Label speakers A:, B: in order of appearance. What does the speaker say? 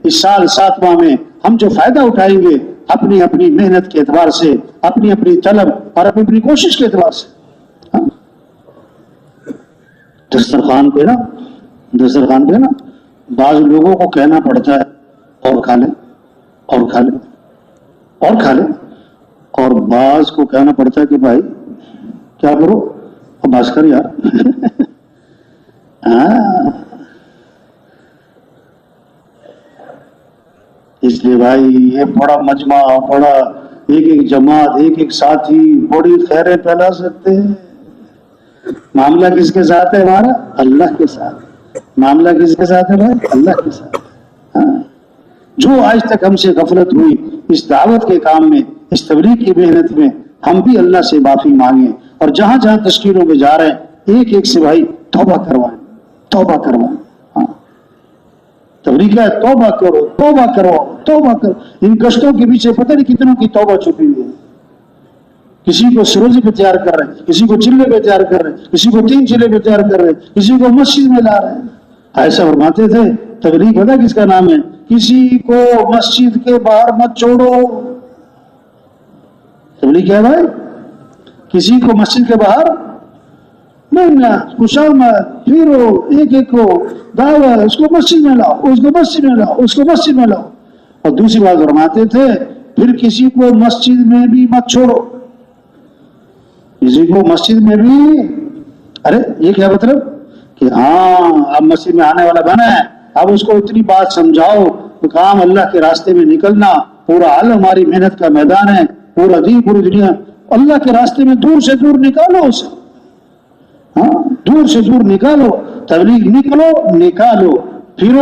A: اس سال 7واں میں ہم جو فائدہ اٹھائیں گے اپنی اپنی محنت کے اعتبار سے، اپنی اپنی طلب اور اپنی اپنی کوشش کے اعتبار سے. دسترخوان پہ نا بعض لوگوں کو کہنا پڑتا ہے اور کھا لیں اور کھا لیں اور کھا لیں، اور بعض کو کہنا پڑتا ہے کہ بھائی کیا کرو اور بس کر یار. اس لیے بھائی یہ بڑا مجمع، بڑا ایک جماعت، ایک ساتھی بڑی خیریں پھیلا سکتے ہیں. معاملہ کس کے ساتھ ہے ہمارا؟ اللہ کے ساتھ. معاملہ کس کے ساتھ ہے بھائی؟ اللہ کے ساتھ. جو آج تک ہم سے غفلت ہوئی اس دعوت کے کام میں، اس تبلیغ کی محنت میں، ہم بھی اللہ سے معافی مانگیں، اور جہاں جہاں تشکیلوں میں جا رہے ہیں ایک ایک سے بھائی توبہ کروائیں. تبلیغ ہے توبہ کرو، توبہ کرو، توبہ کرو. ان کشتوں کے پیچھے پتہ نہیں کتنوں کی توبہ چھپی ہوئی ہے. کسی کو سروزی پہ تیار کر رہے ہیں، کسی کو چلے پہ تیار کر رہے ہیں، کسی کو 3 چلے پہ تیار کر رہے ہیں، کسی کو مسجد میں لا رہے ہیں. ایسا فرماتے تھے تبلیغ پتہ کس کا نام ہے؟ کسی کو مسجد کے باہر مت چھوڑو. تبلیغ کیا ہے بھائی؟ کسی کو مسجد کے باہر نہیں، خوشامد پھرو، ایک ایک کو دعوت، اس کو مسجد میں لاؤ، اس کو مسجد میں لاؤ، اس کو مسجد میں لاؤ. اور دوسری بات فرماتے تھے پھر کسی کو مسجد میں بھی مت چھوڑو. کسی کو مسجد میں بھی، ارے یہ کیا مطلب کہ ہاں اب مسجد میں آنے والا بنا ہے، اب اس کو اتنی بات سمجھاؤ کہ کام اللہ کے راستے میں نکلنا، پورا عالم ہماری محنت کا میدان ہے، پورا دین پوری دنیا اللہ کے راستے میں دور سے دور نکالو اسے. ہاں دور سے دور نکالو، تبلیغ نکالو پھرو.